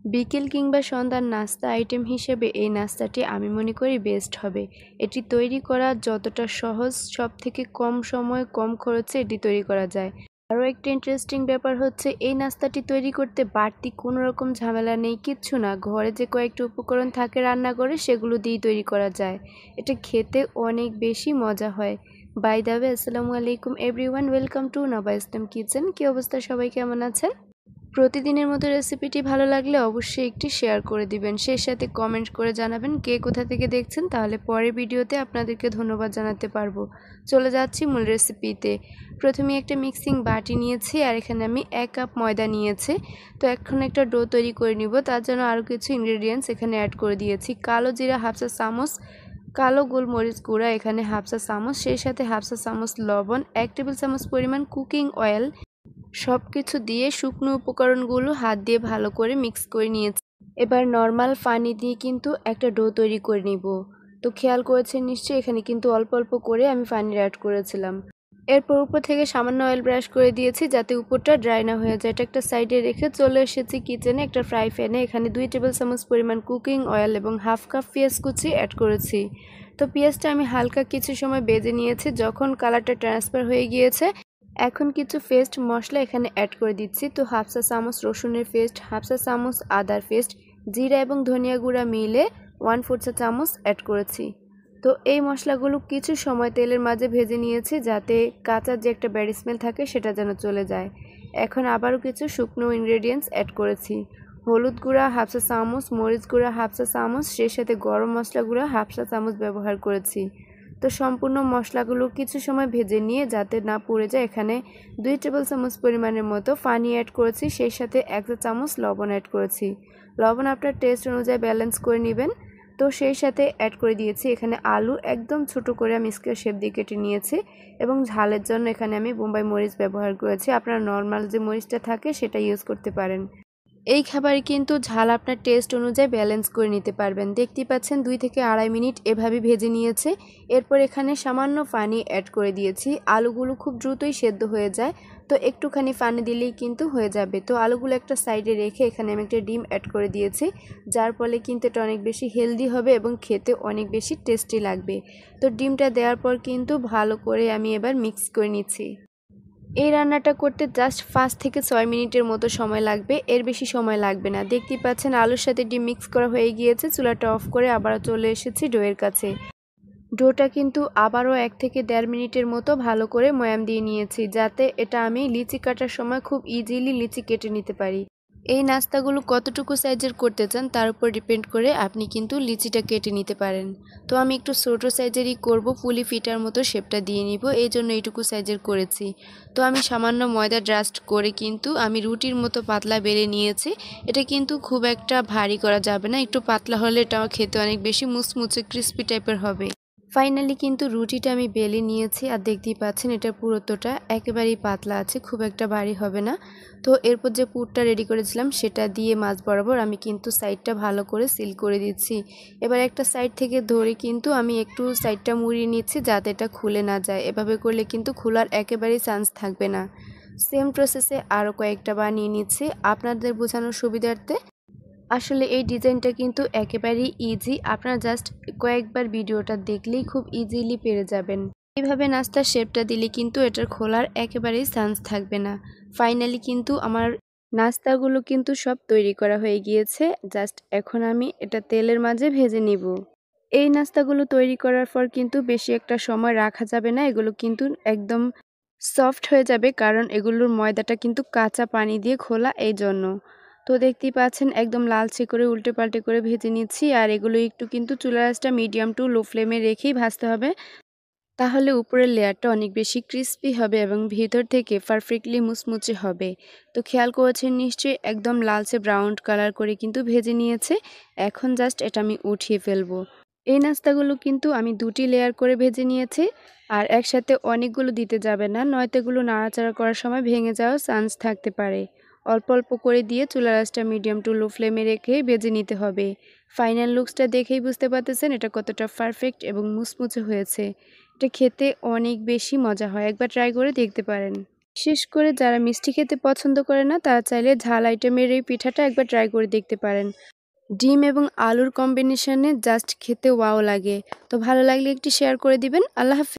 বিকেল কিংবা সন্ধ্যার নাস্তা আইটেম হিসেবে এই নাস্তাটি আমি মনে করি বেস্ট হবে। এটি তৈরি করা যতটা সহজ, সবথেকে কম সময়ে কম খরচে এটি তৈরি করা যায়। আরও একটা ইন্টারেস্টিং ব্যাপার হচ্ছে এই নাস্তাটি তৈরি করতে বাড়তি কোনো রকম ঝামেলা নেই, কিচ্ছু না। ঘরে যে কয়েকটি উপকরণ থাকে রান্নাঘরে সেগুলো দিয়েই তৈরি করা যায়। এটা খেতে অনেক বেশি মজা হয়। বাই দ্য ওয়ে, আসসালামু আলাইকুম এভরিওয়ান, ওয়েলকাম টু নবা ইসলাম কিচেন। কী অবস্থা, সবাই কেমন আছেন? প্রতিদিনের মতো রেসিপিটি ভালো লাগলে অবশ্যই একটি শেয়ার করে দিবেন, সেই সাথে কমেন্ট করে জানাবেন কে কোথা থেকে দেখছেন, তাহলে পরের ভিডিওতে আপনাদেরকে ধন্যবাদ জানাতে পারবো। চলে যাচ্ছি মূল রেসিপিতে। প্রথমে একটা মিক্সিং বাটি নিয়েছি আর এখানে আমি 1 কাপ ময়দা নিয়েছি। তো এখন একটা ডো তৈরি করে নিব, তার জন্য আরও কিছু ইনগ্রেডিয়েন্টস এখানে অ্যাড করে দিয়েছি। কালো জিরা হাফ চা চামচ, কালো গোলমরিচ গুঁড়া এখানে হাফ চা চামচ, সেই সাথে হাফ চা চামচ লবণ, 1 টেবিল চামচ পরিমাণ কুকিং অয়েল। সব কিছু দিয়ে শুকনো উপকরণগুলো হাত দিয়ে ভালো করে মিক্স করে নিয়েছি। এবার নর্মাল পানি দিয়ে কিন্তু একটা ডো তৈরি করে নিব। তো খেয়াল করেছেন নিশ্চয়ই, এখানে কিন্তু অল্প অল্প করে আমি পানি অ্যাড করেছিলাম। এরপর উপর থেকে সামান্য অয়েল ব্রাশ করে দিয়েছি যাতে উপরটা ড্রাই না হয়ে যায়। এটা একটা সাইডে রেখে চলে এসেছি কিচেনে। একটা ফ্রাই প্যানে এখানে 2 টেবিল চামচ পরিমাণ কুকিং অয়েল এবং হাফ কাপ পেঁয়াজ কুচি অ্যাড করেছি। তো পেঁয়াজটা আমি হালকা কিছু সময় ভেজে নিয়েছি। যখন কালারটা ট্রান্সফার হয়ে গিয়েছে, এখন কিছু পেস্ট মশলা এখানে অ্যাড করে দিচ্ছি। তো হাফ চা চামচ রসুনের পেস্ট, হাফ চা চামচ আদার পেস্ট, জিরা এবং ধনিয়া গুঁড়া মিলে 1/4 চা চামচ অ্যাড করেছি। তো এই মশলাগুলো কিছু সময় তেলের মাঝে ভেজে নিয়েছি যাতে কাঁচা যে একটা ব্যাড স্মেল থাকে সেটা যেন চলে যায়। এখন আবারও কিছু শুকনো ইনগ্রেডিয়েন্টস অ্যাড করেছি। হলুদ গুঁড়া হাফ চা চামচ, মরিচ গুঁড়া হাফ চা চামচ, সেই সাথে গরম মশলা গুঁড়া হাফ চা চামচ ব্যবহার করেছি। তো সম্পূর্ণ মশলাগুলো কিছু সময় ভেজে নিয়ে যাতে না পুড়ে যায়, এখানে 2 টেবিল চামচ পরিমাণের মতো পানি অ্যাড করেছি, সেই সাথে 1 চা চামচ লবণ অ্যাড করেছি। লবণ আপনার টেস্ট অনুযায়ী ব্যালেন্স করে নেবেন। তো সেই সাথে অ্যাড করে দিয়েছি এখানে আলু, একদম ছোট করে আমি স্কোয়ার শেপ দিয়ে কেটে নিয়েছি। এবং ঝালের জন্য এখানে আমি বোম্বাই মরিচ ব্যবহার করেছি। আপনারা নর্মাল যে মরিচটা থাকে সেটা ইউজ করতে পারেন। এই খাবারে কিন্তু ঝাল আপনার টেস্ট অনুযায়ী ব্যালেন্স করে নিতে পারবেন। দেখতেই পাচ্ছেন 2 থেকে আড়াই মিনিট এভাবে ভেজে নিয়েছে। এরপর এখানে সামান্য পানি অ্যাড করে দিয়েছি। আলুগুলো খুব দ্রুতই সেদ্ধ হয়ে যায়, তো একটুখানি পানি দিলেই কিন্তু হয়ে যাবে। তো আলুগুলো একটা সাইডে রেখে এখানে আমি একটা ডিম অ্যাড করে দিয়েছি, যার ফলে কিন্তু এটা অনেক বেশি হেলদি হবে এবং খেতে অনেক বেশি টেস্টি লাগবে। তো ডিমটা দেওয়ার পর কিন্তু ভালো করে আমি এবার মিক্স করে নিচ্ছি। এই রান্নাটা করতে জাস্ট 5 থেকে 6 মিনিটের মতো সময় লাগবে, এর বেশি সময় লাগবে না। দেখতেই পাচ্ছেন আলুর সাথে ডিম মিক্স করা হয়ে গিয়েছে। চুলাটা অফ করে আবারও চলে এসেছি ডোয়ের কাছে। ডোটা কিন্তু আবারও 1 থেকে 1.5 মিনিটের মতো ভালো করে ময়াম দিয়ে নিয়েছি, যাতে এটা আমি লিচি কাটার সময় খুব ইজিলি লিচি কেটে নিতে পারি। এই নাস্তাগুলো কতটুকু সাইজের করতে চান তার উপর ডিপেন্ড করে আপনি কিন্তু লিচিটা কেটে নিতে পারেন। তো আমি একটু ছোটো সাইজেরই করব, পুলি ফিটার মতো শেপটা দিয়ে নিব, এই জন্য এইটুকু সাইজের করেছি। তো আমি সামান্য ময়দা ডাস্ট করে কিন্তু আমি রুটির মতো পাতলা বেলে নিয়েছি। এটা কিন্তু খুব একটা ভারী করা যাবে না, একটু পাতলা হলে এটা খেতে অনেক বেশি মুচমুচে ক্রিস্পি টাইপের হবে। ফাইনালি কিন্তু রুটিটা আমি বেলে নিয়েছি আর দেখতেই পাচ্ছেন এটা পুরোটা একেবারেই পাতলা আছে, খুব একটা ভারী হবে না। তো এরপর যে পুরটা রেডি করেছিলাম সেটা দিয়ে মাছ বরাবর আমি কিন্তু সাইডটা ভালো করে সিল করে দিচ্ছি। এবার একটা সাইড থেকে ধরে কিন্তু আমি একটু সাইডটা মুড়িয়ে নিচ্ছি যাতে এটা খুলে না যায়। এভাবে করলে কিন্তু খোলার একেবারেই চান্স থাকবে না। সেম প্রসেসে আরও কয়েকটা বানিয়ে নিচ্ছি আপনাদের বোঝানোর সুবিধার্থে। আসলে এই ডিজাইনটা কিন্তু একেবারেই ইজি, আপনারা জাস্ট কয়েকবার ভিডিওটা দেখলেই খুব ইজিলি পেরে যাবেন। এইভাবে নাস্তার শেপটা দিলে কিন্তু এটার খোলার একেবারেই চান্স থাকবে না। ফাইনালি কিন্তু আমার নাস্তাগুলো কিন্তু সব তৈরি করা হয়ে গিয়েছে, জাস্ট এখন আমি এটা তেলের মাঝে ভেজে নিব। এই নাস্তাগুলো তৈরি করার পর কিন্তু বেশি একটা সময় রাখা যাবে না, এগুলো কিন্তু একদম সফট হয়ে যাবে, কারণ এগুলোর ময়দাটা কিন্তু কাঁচা পানি দিয়ে খোলা, এই জন্য। তো দেখতেই পাচ্ছেন একদম লালচে করে উল্টে পাল্টে করে ভেজে নিচ্ছি। আর এগুলো একটু কিন্তু চুলার আঁচটা মিডিয়াম টু লো ফ্লেমে রেখেই ভাজতে হবে, তাহলে উপরের লেয়ারটা অনেক বেশি ক্রিস্পি হবে এবং ভিতর থেকে পারফেক্টলি মুচমুচে হবে। তো খেয়াল করেছেন নিশ্চয়ই একদম লালচে ব্রাউন কালার করে কিন্তু ভেজে নিয়েছে। এখন জাস্ট এটা আমি উঠিয়ে ফেলবো। এই নাস্তাগুলো কিন্তু আমি 2টি লেয়ার করে ভেজে নিয়েছি, আর একসাথে অনেকগুলো দিতে যাবে না, নয়তো এগুলো নাড়াচাড়া করার সময় ভেঙে যাওয়ার চান্স থাকতে পারে। অল্প অল্প করে দিয়ে চুলার আঁচটা মিডিয়াম টু লো ফ্লেমে রেখেই ভেজে নিতে হবে। ফাইনাল লুকসটা দেখেই বুঝতে পারতেছেন এটা কতটা পারফেক্ট এবং মুচমুচে হয়েছে। এটা খেতে অনেক বেশি মজা হয়, একবার ট্রাই করে দেখতে পারেন। বিশেষ করে যারা মিষ্টি খেতে পছন্দ করে না তারা চাইলে ঝাল আইটেমের এই পিঠাটা একবার ট্রাই করে দেখতে পারেন। ডিম এবং আলুর কম্বিনেশনে জাস্ট খেতে ওয়াও লাগে। তো ভালো লাগলে একটু শেয়ার করে দিবেন। আল্লাহ হাফেজ।